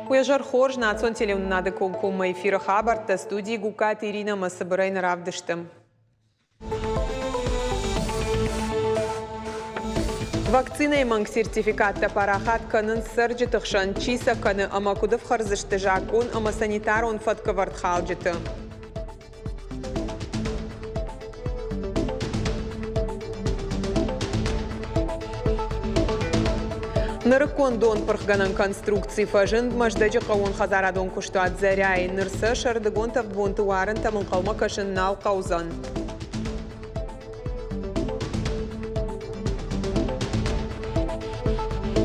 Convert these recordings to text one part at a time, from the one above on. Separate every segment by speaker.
Speaker 1: Уяжар хорж национ телевнады конкума эфира хабарта студии Гукат Ирина Масабырайна равдыштым. Вакцина и манг сертификатта парахат канын сыржы тықшан чиса каны ама кудыв харзышты жакун ама санитар он фатка вартхалжыты. Нырыкон дон пырхганан конструкции фажын маждажы қауын хазарадон куштуат заряй нырсы шардыгон тавбонты варын тамын қалма кашын нал қаузан.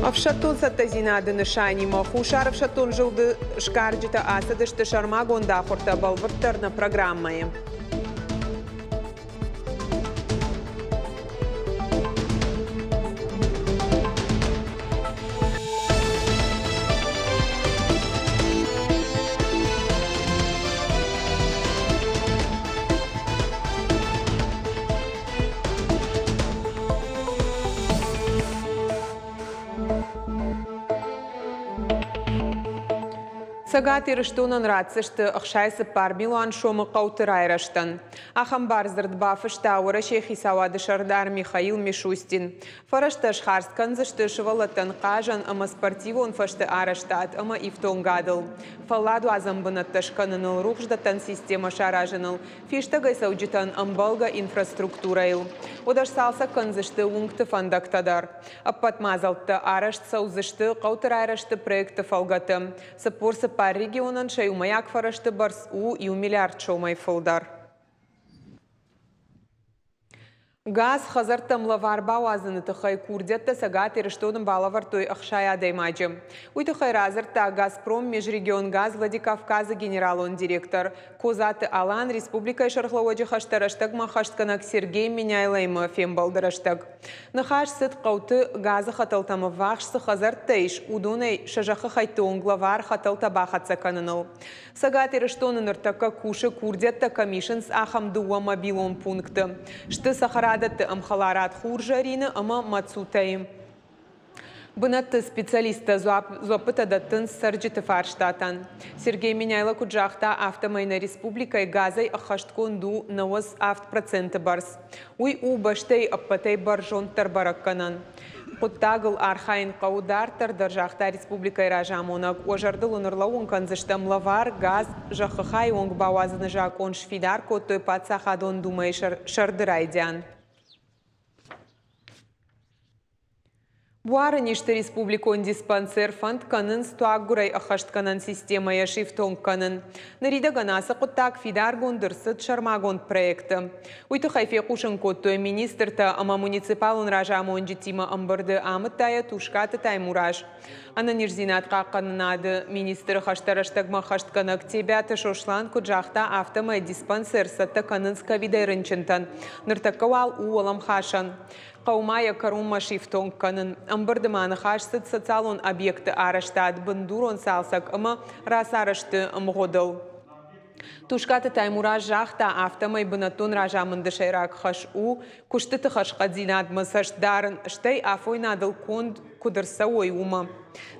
Speaker 1: Авшатон саттазинады нышани маху шаров шатон жылды шкарджита асадышты шармагон дахорта балвырттарна программае. Сагат ирыштунан рацышты ықшайсы пармилуан шомы қаутырайраштан. Ахамбар зырдбафышта ауыра шехи сауады шардар Михаил Мишустин. Фарашта шхарскан зышты шывалаттан қажан ама спортивон фашты араштат ама ифтон гадыл. Фалладу азамбынатташканыныл рухждатан система шаражыныл. Фиштагай сауджитан амбалга инфраструктурайл. Одаш салса канзышты уңгты фандактадар. Аппатмазалты арашт саузышты қаутырайрашты проекты фалгаты. Сапорсы пар регионан шай умаяк фарашты барс и миллиард шоумай фылдар. Газ хазар тамлавар бауазыны тахай курдетта сагат ирыштодын балавар той ахшай адаймаджы. Уйтахай разырта Газпром межрегион газ Владикавказы генералон директор. Козаты Алан республика шархлауаджы хаштараштаг махаштканак Сергей Меняйлайма фембалдараштаг. Нахаш сыт қауты газы хаталтамы вахшсы хазар тайш удунай шажахы хайтон главар хаталта бахатса каныныл. Сагат ирыштонын ыртака кушы курдетта камишынс ахамдуа мобилон пункты. Шты сахарада амхаларат хуржарины ама мацутаим. Бынатты специалиста зуапыта даттын сарджиты фарштатан. Сергей Меняйло куджахта автомайна республикай газай ахашткон ду навоз автопроценты барс. Уй у баштай аппатай баржон тарбаракканан. Құттағыл архайын қаудартыр дыржақта республикай ражамонак ожарды лунырлауын канзыштам лавар газ жақықай оңг бауазыны жақон шфидар коттой патсахадон думай шардырайдян. Буары ништы республикон диспансер фонд канын стуаггурай ахаштканан система яшифтон канын. Нарида ганасы құттақ фидар гондырсыт шармагон проекты. Уйты хайфе кушын коттой министрта ама муниципалын ражамон житима амбырды амыттая тушкаты таймураж. Ана нирзинатқа қанынады министр хаштараштагма хаштканак тебяты шошлан куджахта автомай диспансер сатта канын сковидай рынчынтан. Ныртаккавал уолам хашан. Қаумая карума шифтон канын. Амбырдыманы хашсыт социалон объекты араштад бындурон салсак ама рас арашты амғодыл. Тушкаты таймураж жахта автомай бынатон ражамынды шайрак хаш куштыты хашқадзинад мысаш дарын штай афойнадыл конд кудырса ой ума.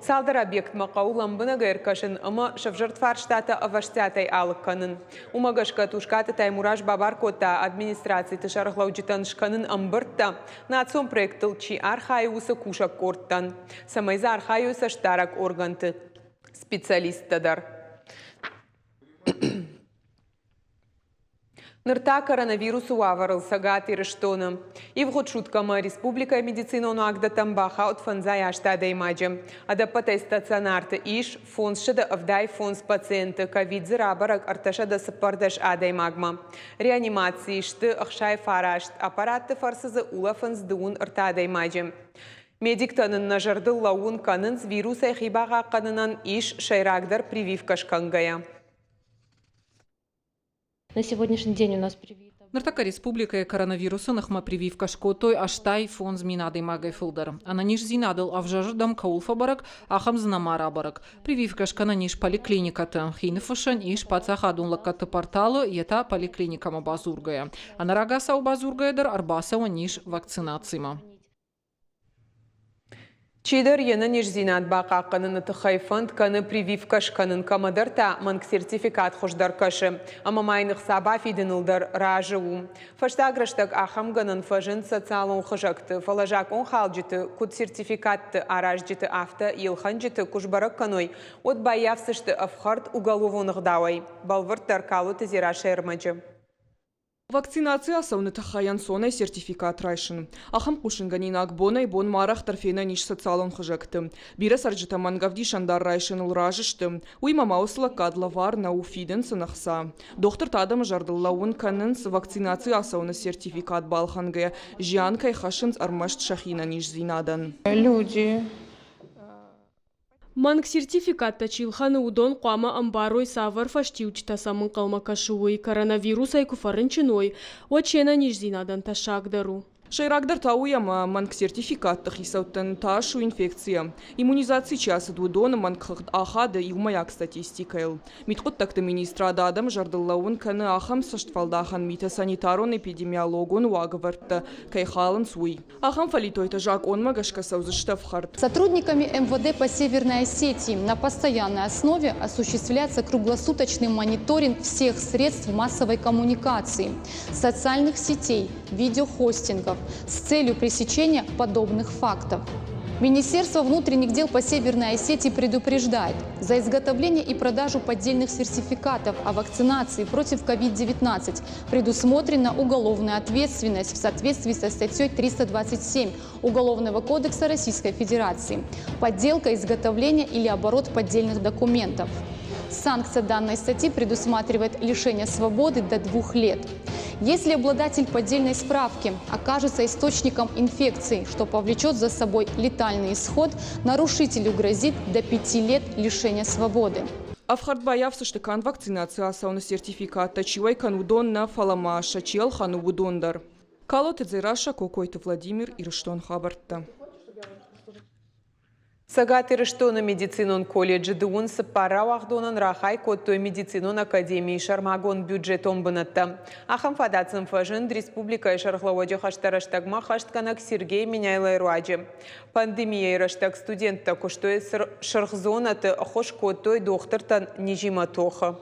Speaker 1: Салдар объект мақаулам бынага эркашын ама шавжыртфар штата аваштятай алық канын. Умагашка тушкаты таймураж бабар кота администрации тышарықлауджитан шканын амбыртта национ проектыл чи архайусы кушак корттан. Самайза архайусы штарак органты специалистадар. Нырта коронавирусу аварыл сагат ирыштоны. Ивгод шуткама республика медицинону агдатам баха от фонзай аштада имаджи. Адапатай стационарты иш фонсшада авдай фонс пациенты ковид зырабарак арташада сапардаш адай магма. Реанимации шты ахшай фарашт аппаратты фарсызы ула фонс дуун артада имаджи. Медиктанын нажардыл лаун канынс вируса хибаға канынан иш шайрагдар прививка шкангая.
Speaker 2: На сегодняшний день у нас привито.
Speaker 3: Ныртака республика коронавируса нахма прививка шкотой аштай фон зминадый магай филдер. Ананиш зинадыл авжаждам каулфа барак, ахам знамара барак. Прививка шкананиш поликлиниката. Хинфушан иш пацахадун лакаты порталы ета поликлиникама базургая. Анарагаса у базургая дар арбаса ниш вакцинацима.
Speaker 1: Чидер ені нежзинат бақа қанын тұхай фонд каны прививкаш канын камадарта манг сертификат хождар кашы. Ама майнық саба фиденылдар ражыу. Фаштаграштаг ахам ганын фажын социалын хыжакты. Фалажак он халджиты, куд сертификатты аражджиты авто елханджиты кушбарак каной. От баявсышты афхарт уголовуных давай. Балвард таркалу тезира шермаджы.
Speaker 4: Вакцинация сауны тахаян сонай сертификат райшын. Ахам кушынганин акбонай бон марах тарфена ниш социалон хыжакты. Бира сарджита мангавди шандар райшын улражышты. Уйма маусла кадла вар на уфиден сынахса. Доктор тадам жардыллауын канынс вакцинация сауны сертификат балханге. Жианкай хашынс армашт шахина ниш зинадан.
Speaker 5: Люди.
Speaker 6: Манг сертификат тачилханы удон қуама амбарой савар фаштиучта самын қалма кашуой коронавирус айку фарынчиной. Очена нижзинадан ташагдару.
Speaker 4: Шайрагдар тауяма манг сертификат тахисаутан ташу инфекция. Иммунизации часа двудона манг ахада и умаяк статистикайл. Миткот такта министра адам жардыллауын каны ахам саштфалдахан мита санитарон эпидемиологон уагаварта кайхалан суй. Ахам фалитойта жак он магашка саузыштавхарт.
Speaker 5: Сотрудниками МВД по Северной Осетии на постоянной основе осуществляется круглосуточный мониторинг всех средств массовой коммуникации, социальных сетей, видеохостингов, с целью пресечения подобных фактов. Министерство внутренних дел по Северной Осетии предупреждает: за изготовление и продажу поддельных сертификатов о вакцинации против COVID-19 предусмотрена уголовная ответственность в соответствии со статьей 327 Уголовного кодекса Российской Федерации. Подделка, изготовление или оборот поддельных документов. Санкция данной статьи предусматривает лишение свободы до 2 лет. Если обладатель поддельной справки окажется источником инфекции, что повлечет за собой летальный исход, нарушителю грозит до 5 лет лишения свободы.
Speaker 4: Афхарт боявся, что кан вакцинация сауны сертификата чивай кан удон на фаламаша чел хану удондар. Калоты дзираша какой-то Владимир Ирштон хабарта.
Speaker 1: Сагат Ирштона медицинон колледжи дуун сапара вахдонан рахай коттой медицинон академии шармагон бюджетон бынатта. Ахам фадацын фажын республика шархлаводжи хаштараштагма хаштканак Сергей Меняйлай руаджи. Пандемия ираштаг студентта куштой шархзонаты хош коттой дохтыртан нежима тоха.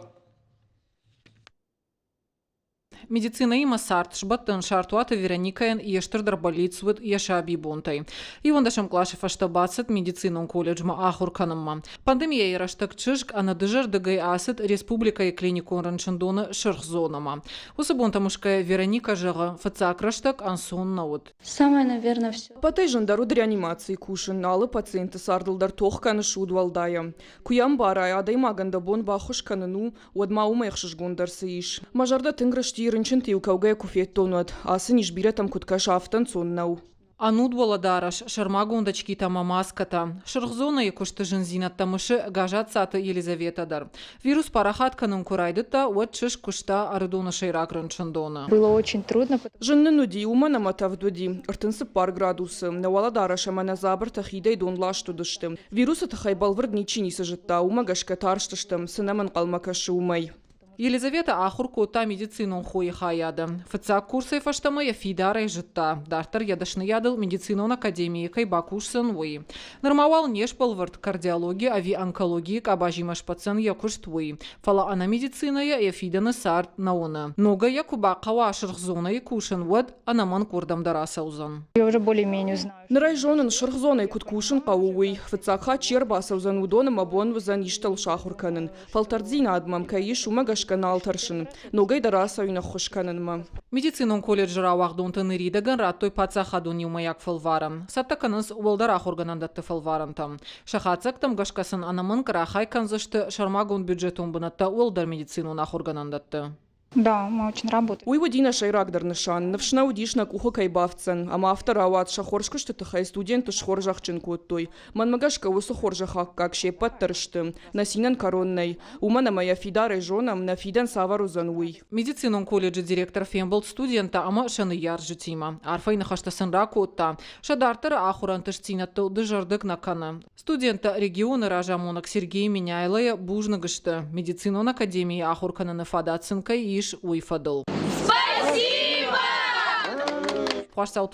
Speaker 3: Медицина има сарт шбаттын шартуата Вероникаен ештырдар болицвыд яшаби бонтай. И ондашам клаши фаштабацет медицинон колледжма ахур канамма. Пандемия ираштак чышк анадыжар дыгай асет республика и клиникон ранчандона шархзонама. Усабонта мушкая Вероника жага фацакраштак ансон наут.
Speaker 2: Самое, наверное, все.
Speaker 4: Патай жандару реанимации кушын налы пациенты сардылдар тох каны шудвалдая. Куям барай адай маганда бон бахуш каныну одма умайхшыш гондарсы иш. Мажарда тынграштир Рынчын тиукаугая куфет тонуат, асын ишбиретам куткаш афтан соннау.
Speaker 3: Ануд воладараш шармагондачки тама маската. Шархзона якушты жынзинат тамышы гажат саты Елизаветадар. Вирус парахат канын курайдыта, уат чыш кушта арыдона шайрак рынчындона.
Speaker 2: Было очень трудно.
Speaker 4: Жынны нуди умана матавдуди, ыртынсы пар градусы. На воладараша мана забыр тахидай донлаш тудыштым. Вируса тахай балвырд ничини сажытта, умагашка тарштыштым, сынамын қалмакашы умай.
Speaker 3: Елизавета ахур кота медицинон хои хаяды. Фацак курсы фаштамая фидара житта. Дартар ядашны ядыл медицинон академии кайбакушсын уи. Нормавал неш балвард кардиология, ави-онкологии кабажимаш пацан якушт уи. Фала ана медициная яфиданы сарт наона. Нога якуба кава шархзона и кушын вад анаман курдам дараса узан.
Speaker 2: Я уже более-менее знаю.
Speaker 4: Нарайжонын шархзона и куткушын каууи. Фацакха черба саузан удоным абон вазан иштал шахурканын. Фалтардзина адмам каиш умагаш канал таршын. Ногай дараса уйна хошканынма.
Speaker 3: Медицинон колледжера вахдонтын иридаган раттой пацахадун юмаяк фалварам. Саттаканыз уолдарах органандатты фалварантам. Шахацактам гашкасын анамын карахай канзышты шармагон бюджетон бынатта уолдар медицинонах органандатты.
Speaker 2: Да, мы очень работаем.
Speaker 4: Уй водина шайрагдар нышан. Навшна удишна кухо кайбавцан. Ама автора ауат шахоршка что тахай студенты шхоржахчын коттой. Манмагашка усу хоржахак как шепат таршты. Насинан коронной. Умана моя фидарой жонам на фидан саварузан уй.
Speaker 3: Медицинон колледжи директор фембол студента ама шаны яржы тима. Арфай нахаштасын ракотта. Шадартара ахурантыштинатты дыжардык накана. Студента региона ражамонок Сергей Меняйлая бужнагышты. Медицинон академии ахуркананы фадацынкай иш уйфадыл. Спасибо!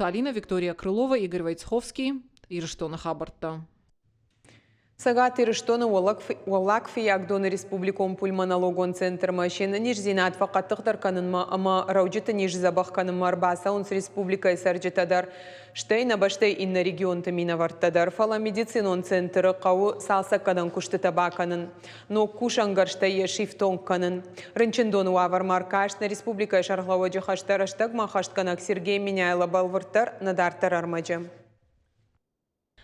Speaker 3: Алина, Виктория Крылова, Игорь Войцеховский. Ирштона хабарта.
Speaker 1: Сагат ирштоны Уаллак Фиягдоны Республиком пульмонологон центр машины ниш зинат фақаттықтар канынма, ама рауджиты ниш забах канынма арбаса онс республика сәрджетадар. Штейна баштай инна регион тамина варттадар. Фала медицинон центры қауы салса канын күшті табаканын. Но кушангар штай шифтон канын. Рынчындоны уавар маркаш на республика шарглауаджи хаштараштаг махаштканак Сергей Миняйла балвыртар надартар армаджы.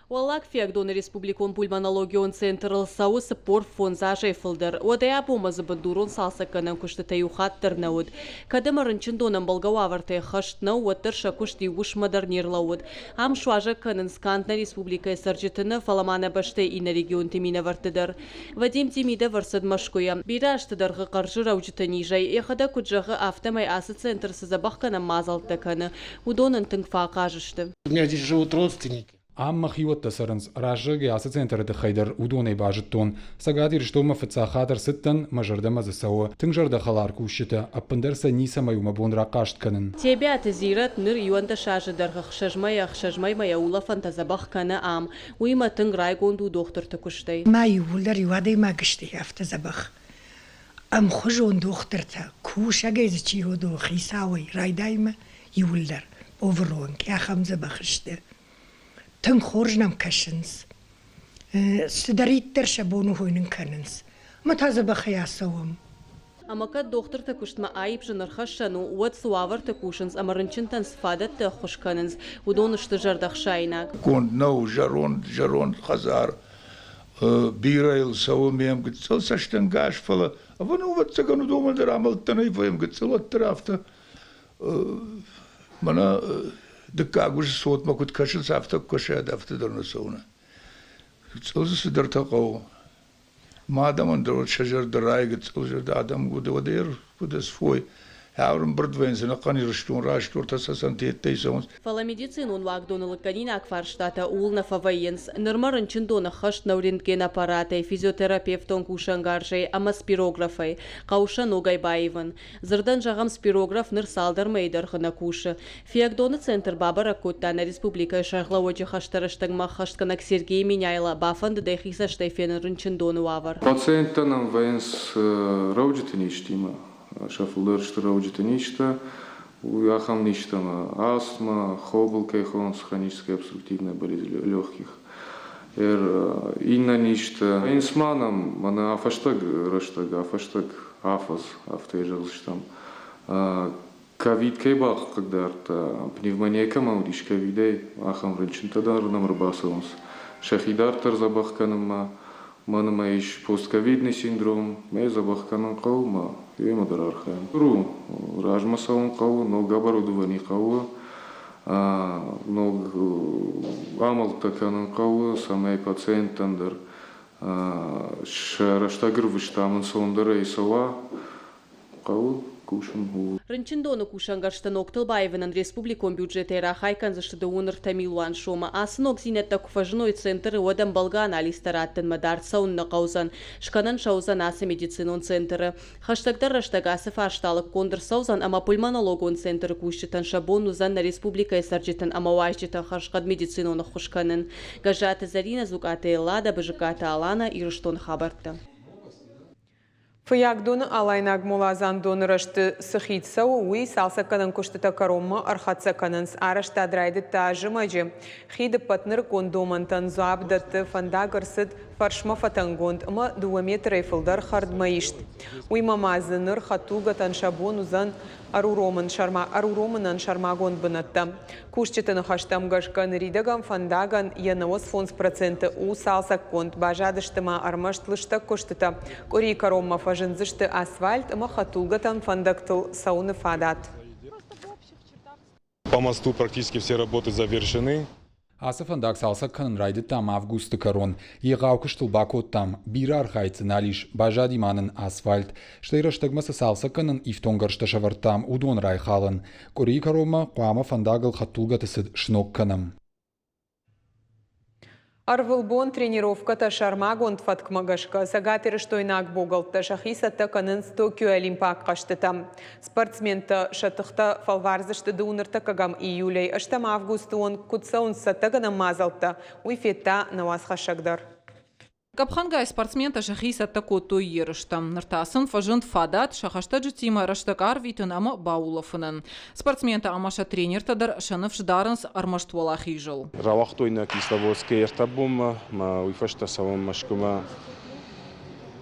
Speaker 6: Уаллак Фиагдоны Республикон пульмонологион центрл сауы спор фонза жайфылдыр. Одая бомазы бандурон салсаканан күшті таюхаттыр науд. Кадым рынчындонын балгауавартай хаштна уаттыр шакушти уш модернирлауд. Ам шуажа канын скантна республика сарджетыны фаламана баштай ина регион темина вартыдыр. Вадим Тимида варсад машкуя. Бираштыдырғы қаржы рауджыты нижай. Ехада күджағы автомай асы центр сызабақкана мазалтаканы. Удонын тыңфа қажышты.
Speaker 7: У меня здесь живут родственники.
Speaker 8: Амма хиوتة سرنز راجع جاسة سنتر تخيدر ودوني باجتون سجادي رشتوما في تساخاتر ستن مجرد ما زسوا تنجر دخلار كوشته أبندر سنيسا ما يوم بون راقاشت كنن.
Speaker 6: Тебя تزيرت نر يوان تشاج درخ خشجماي ما يولا فانتزبخ كنا عام ويما تنجراي قندو دكتور تكشتي.
Speaker 9: ما يولر يوادي ما قشتي أفتزبخ. أم خجون دكتورتا كوشا جايز تشيهو دو خيساوي راي دايما يولر أوفرون كيا خمسة بخشته. تن خورجنام كشنس سدريت ترشا بونو هوينن كننس ما تازا بخياسوهم
Speaker 6: أما كد دكتور تكشت ما عيب جنرخشانو ود سوافر تكوشنس أما رنشنتن سفادت تخش كننس ودون اشتجر دخشايناك
Speaker 10: كون نو جرون خزار بيرايل سو ميم قتل سشتن قاش فلا أفنو واتسكنو دوما در عمل تنايفا يم قتل الترافتا منا دكاغوش صوت ما كنت كشل سافتك كشاد أفتدر نسونا تلز سدر تقو ما دام اندر شجر دراي قتل جد آدم قد ودير قدس فوي هاورن بردوين زنقاني رشتون راشتور تساسان تيسونس
Speaker 6: فلا медицинун вагдоны лаканина акфарштата улна фавайенс нормарен чиндона хашт наурентген аппараты физиотерапевтон кушангаржай ама спирографай кауша ногай баеван зырдан жагам спирограф ныр салдармайдар хына кушы фиагдоны центр бабара коттана республика шахлавочи хаштараштагма хаштканак Сергей Миняйла бафанды дайхиса штайфен рынчындоны вавар
Speaker 11: пациентанам ваенс рауджитыништима шафулдар что рауджиты нечто, ахам нечто, астма, хобл, кейхон, хроническая обструктивная болезнь легких. Инна нечто. Инсманам, она афаштаг, раштаг, афаштаг, афаз, автоежалштам. Ковид кейбах, когда пневмония камаудиш ковидей, ахам рынчинтадар намрбасонс. Шахидартар забахканама. Манама иш постковидный синдром, мей забахканан каума, ема дарархаем. Ру, ражмасаун кау, ног оборудований кау, ног амалтаканан кау, самай пациентандер, шараштагр виштаман сондер эйсова, кау.
Speaker 6: Рынчындоны кушангарштан Октылбаевынан республикон бюджетера хайкан заштыды уныр тамилуан шома. Асынок зинетта куфажной центры одан балга анализтараттын мадар саунна каузан. Шканан шаузан асы медицинон центры. Хаштагдар раштагасы фашталык кондыр саузан ама пульмонологон центры кушчытан шабон узан на республика эсарджитан ама вайчитан хашкад медициноны хушканын. Гажаты Зарина Зукаты Эллада Бажиката Алана Ирыштон хабарты.
Speaker 1: Фиягдоны алайнаг мулазан донырышты сыхитсау уи салса канан куштыта каромма архатса кананс арашта драйды тажымажы. Хиды патныр кондомантан зуабдатты фандагырсыд фаршма фатангонд ма 2 метр эйфылдар хардмаишт. Уи мамазыныр хатугатан шабон узан аруроманан шармагон бынатта. Кушчытыны хаштам гашкан ридаган фандаган янавос фонс проценты у салса конд бажадыштыма армаштлышта куштыта. Кори каромма фажынзышты асфальт ма хатугатан фандактыл сауны фадат.
Speaker 12: По мосту практически все работы завершены.
Speaker 8: Асафандак салса канын райды там августы карон. Еғауқыштыл бакот там бирар хайцыналиш бажади манын асфальт. Штайраштагмасы салса канын ифтонгаршта шавартам удон райхалын. Кори карома қуама фандагыл хаттулгатысыд шнок каным.
Speaker 1: Арвылбон тренировката шармагон фаткмагашка сагатыры штойнак богалта шахисата канын Токио Олимпиак каштыта. Спортсмента шатыхта фалварзышты дунырта кагам июлей аштам августуон кутсаун сатагана мазалта уйфетта навасха шагдар.
Speaker 3: Капхангай спортсмента шахиса тако той ерыштам. Нартасын фажент фадат шахашта джитима раштакар витын ама баулафынын. Спортсмента амаша тренер тадар шанов ждарынс армаштвала хижыл.
Speaker 12: Равахтойна Кисловодская эртабума, ма уйфашта савам машкума.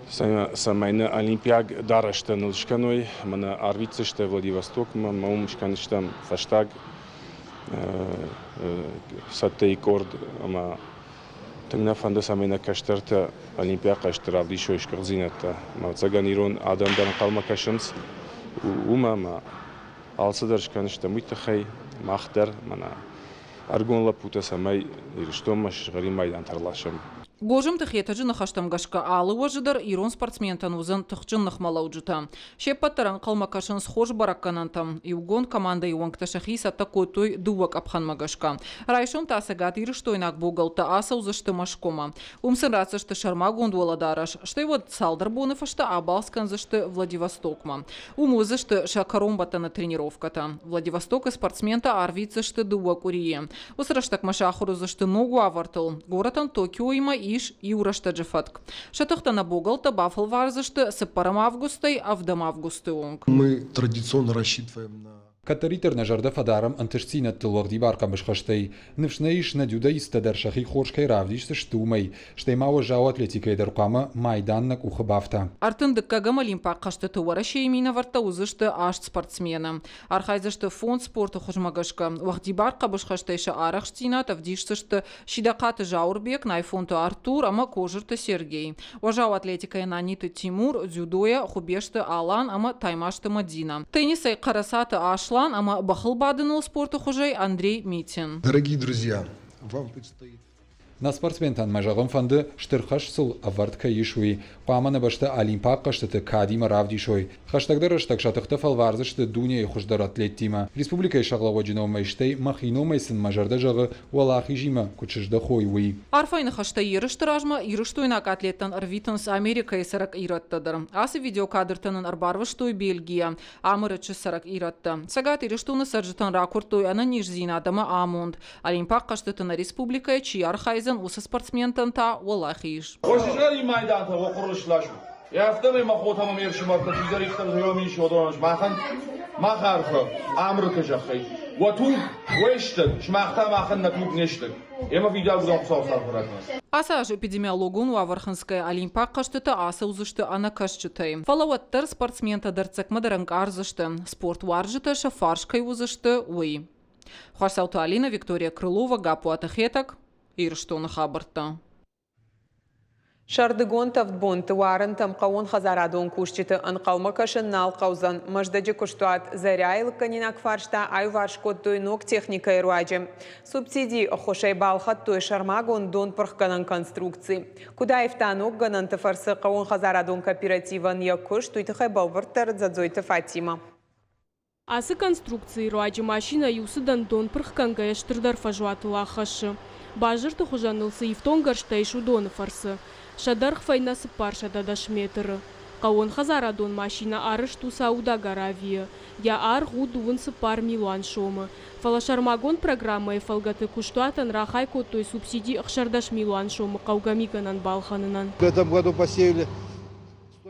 Speaker 12: Самайна Олимпиак дарашта нылшканой, мана арвицышта Владивосток, ма маумшканыштам фаштаг саттей корд, ама Тыңна фанда самайна каштарта Олимпиак каштар авдишойш кырзината. Ма цаганирон адамдан калма кашымс, ума алсадар шканышта муйтахай, махтар, мана аргонла пута самай, ирштомаш гari майдан тарлашым.
Speaker 3: Гожым тахетажы нахаштам гашка алы важыдар ирон спортсментан узын тахчын нахмалауджыта. Шеппаттаран калмакашын схож баракканантам. Иугон команда ивонкта шахиса такой той дувак абханмагашка. Райшон тасагат ирыштойнак богалта аса узышты машкома. Умсын рацышты шарма гондуала дараш. Что его салдар бонефашта абалскан зашты Владивостокма. Умузышты шакаромбата на тренировката. Владивостока спортсмента арвицышты дувак урие. Усраштак машахуру зашты ногу авартыл. Горатан Токио има иш юрашта джефатк. Шатахта на богалта бафл варзашты сепарам августой, авдам августы онг.
Speaker 7: Мы традиционно рассчитываем на...
Speaker 8: Катаритер на жарда фадарам антышцина тылвагди баркам башхаштай. Нывшнаиш на дюда истадар шахи хоршкай равдишты штумай. Штаймава жау атлетикай даркама майданнак ухабафта.
Speaker 3: Артындык кагам Олимпиак кашты тывара шеймина варта узышты ашт спортсмена. Архайзышты фонд спорта хожмагашка. Вахди барка башхаштайша арахштина тавдишсышты шидакаты жаурбек найфонты Артур, ама кожырты Сергей. Важау атлетикай наниты Тимур, дзюдоя хубешты Алан, ама таймашты Мадина. Теннисай карасаты Ашла, ама бахылбадынул спорту хужай Андрей Митин.
Speaker 7: Дорогие друзья, вам предстоит...
Speaker 8: На спортсментан мажагам фанды штырхаш сыл авартка ишуи. Памана башта Олимпиак каштыты Кадима равдишой. Хаштагдар аштак шатыхта фалварзышты дуния и хуждар атлеттима. Республика ишаглаводжинов майштай махино майсын мажарда жагы валахи жима кучыжда хойвы.
Speaker 3: Арфайны хашта ерыштыражма ирыштойнак атлеттан арвитанс Америка и сарак ираттадар. Асы видеокадыртанын арбарвыштой Бельгия. Амырычы сарак иратта. Сагат ирыштуны саржытан ракуртой ана нижзинадама Амунд. Олимпиак каштытына республика чи архайз усы спортсментан та валахиш.
Speaker 13: Ошижали майдан та вокрушлашу. Я автомой махотам мершимат та физарих та зоёмин шодоранш махан махархо амрыка жахай. Вату вештен шмахта махан на туб нештен. Ема видео будам савсар фаратна.
Speaker 3: Асаж эпидемиологун Аварханская Олимпиак каштыты аса узышты ана кашчытай. Фалаваттар спортсмента дарцак мадаранг арзышты. Спорт варжыты шафаршкай узышты уй. Хварсауту Алина, Виктория Крылова, Гапу Атахетак. Ирштона хабарта.
Speaker 1: Шардыгон тавдбон тыварын тамкаон хазарадон кушчыты анкалмакашын налкаузан маждаджы куштуат заряйлык канинак фаршта ай варшкот тойнок техника ируаджы. Субсидии охошай балхат той шармагон дон пырхканан конструкции. Куда ифтанок ганан тафарсы каон хазарадон кооперативан якуш туйтыхай балвыртар задзойты Фатима.
Speaker 14: Асы конструкции ируаджы машина юсыдан дон пырхканга яштырдар фажуатыла хашы. Бажырты хужанылсы ифтон гарштайшу доны фарсы. Шадарх файнасы парша дадашметры. Каон хазарадон машина арыш тусауда гаравия. Я аргу дуынсы пар милуан шомы. Фалашармагон программа эфалгаты куштуатан рахай той субсидии ахшардаш милуан шомы каугамиганан балханынан.
Speaker 7: В этом году посеяли...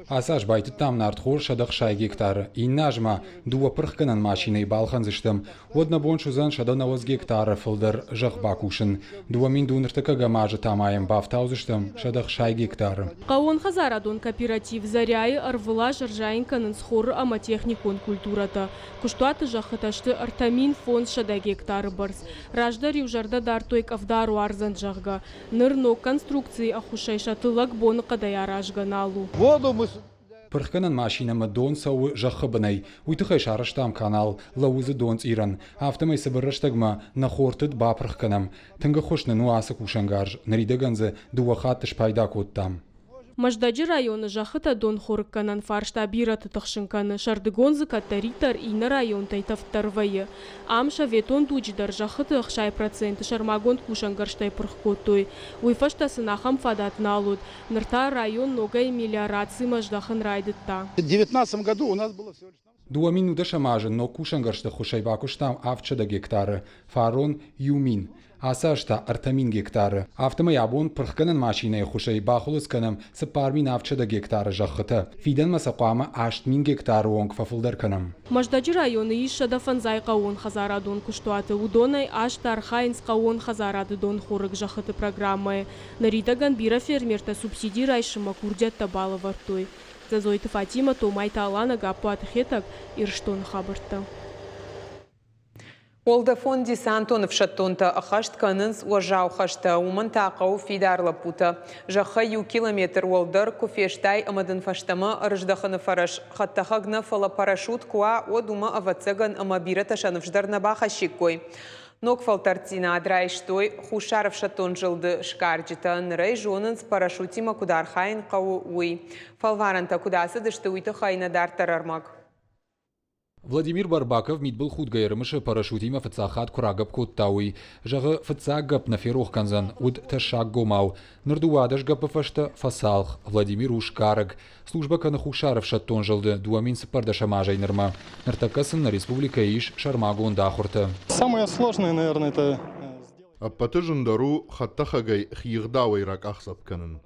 Speaker 8: Асаж байты там нартхор шадах 6 гектар. И нажма дуа пырхканан машиной балханзыштым. Одна боншузан шада на 8 гектара фылдар жах бакушын. Дуа мин дуныртыка гамажы тамаем бафтаузыштым шадах 6 гектар.
Speaker 14: Каон хазарадон кооператив заряй арвыла жаржайнканын схоры ама техникон культурата. Куштуаты жахыташты артамин фонд шада гектары барс. Раждар южарда дартойк авдару арзан жахга. Нырно конструкции ахушай шатылак боны кадай аражганалу.
Speaker 7: Воду мы...
Speaker 8: Пырхканан машинамы дон сау жахыбынай. Уйтыхай шарыштам канал лаузы донц иран. Автомай сабырыштагма на хортыд ба пырхканам. Тынга хошны нуасы кушангарж. Наридаганзы дуахаттыш пайда коттам.
Speaker 14: Маждаджи районы жахыта дон хорыкканан фаршта бираты тахшынканы шардыгонзы катаритар ина район тайтафтарвайы. Амша ветон дуджидар жахыты ахшай проценты шармагон кушангарштай пырхкотой. Уйфаштасын ахам фадат налуд. Нырта район ногай мелиорации маждахан райдытта.
Speaker 15: В 2019 году у нас было всего лишь...
Speaker 8: 2 минуты шамажен, но кушангаршты хушайбакуштам авчада гектары. Фарон юмин. Асашта артамин гектары. Автомаябон пырхканын машинай хушайбахулысканым сыпармин авчада гектары жахыты. Фиден масақамы 8000 гектары онг фафылдарканым.
Speaker 14: Маждаджи районы ишада фанзай қауын хазара дон куштуаты. Удонай аштар хайнс қауын хазарады дон хорык жахыты программы. Наридаган бира фермерта субсидий райшыма курдятта балы вартой. Зазойты Фатима томайта алана гапу атхетак ирштон хабырта.
Speaker 1: Олда фонди Сантонов шаттонта ахашт канынс уажау хашта уман тақау фидар лапута. Жаха ю километр олдар куфештай амадын фаштама рыждаханы фараш. Хаттахагна фала парашют куа одума авацаган амабира ташанывждар набаха щекой. Нокфал тартина адрайштой хушаров шаттон жылды шкарджита нрай жонын с парашютима кудар хайн қау уй. Фалваранта кудасы дышты уйты хайна дар тарармак.
Speaker 8: Владимир Барбаков мидбыл худгайрымышы парашютима фыцахат курагап коттауи. Жағы фыцагап на ферух канзан уд ташак гомау. Нырдуадаш гапы фашта фасалх. Владимир Ушкараг. Служба каны хушаров шаттон жылды. Дуамин сыпарда шамажай нырма. Ныртакасын на республика иш шармагон дахурта.
Speaker 15: Самое сложное, наверное, это...
Speaker 16: Аппатыжындару хаттахагай хиғдауай рак ахсапканын.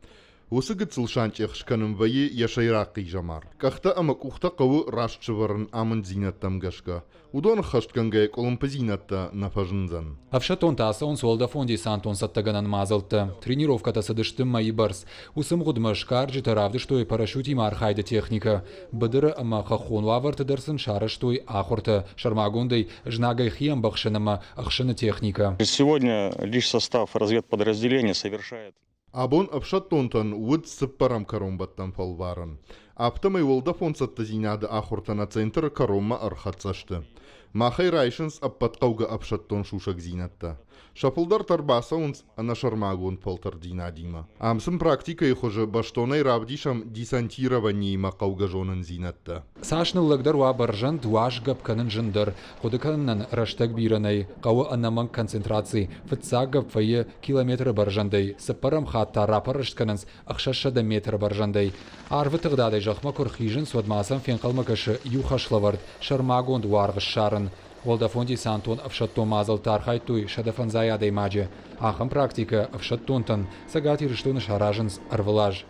Speaker 16: Осы гыцылшанч яхшканым вайы яшайрақи жамар. Кахта амак ухта қавы рашчыварын амын зинаттам гашка. Удон хашткангай колумпа зинатта нафажынзан.
Speaker 8: Авшатон таса он солда фонди Сантон саттаганан мазалты. Тренировката садыштым майы барс. Усым ғудмыш карджи таравды, что и парашютима архайда техника. Бадыры ама хахон ваварты дарсын шара, что и ахурта. Шармагондай жнагай хиям бахшанама ахшана техника.
Speaker 17: Сегодня лишь состав разведподразделения совершает.
Speaker 16: Абон апшаттонтан уд сыппарам каромбаттан фалварын. Аптамай волда фонсатта зинады ахуртана центр каромма архатсашты. Махай райшынс аппатқауга апшаттон шушак зинатта. Шапылдар тарбаса унс ана шармагон палтар динадима. Амсын практика и хоже баштонай равдишам десантирование мақауга жонын зинатта.
Speaker 8: Сашны лагдar ва баржан дуаш гап канын жындар. Ходыканнан раштаг биранай. Қауы анаман концентрации. Фытса гап вайы километр баржандай. Сыпарам хатта рапарышт канынс ақшашада метр баржандай. Арвы тығдадай жақма көрхижын суадмасан фенқалма кашы юхашлавард. Шармагон дуарғыш шарын. Волда фонди Сантон авшаттон мазал тархайтуй шадафанзай адай маджи. Ахам практика авшаттонтан сагати рыштоны шаражынс арвалаж.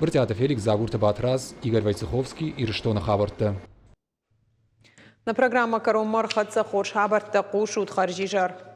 Speaker 8: Выртята Феликс Загурта Батраз, Игорь Войцеховский и рыштоны хабарта.
Speaker 1: На программа Каром Мархатса Хорш хабарта Кушут Харжижар.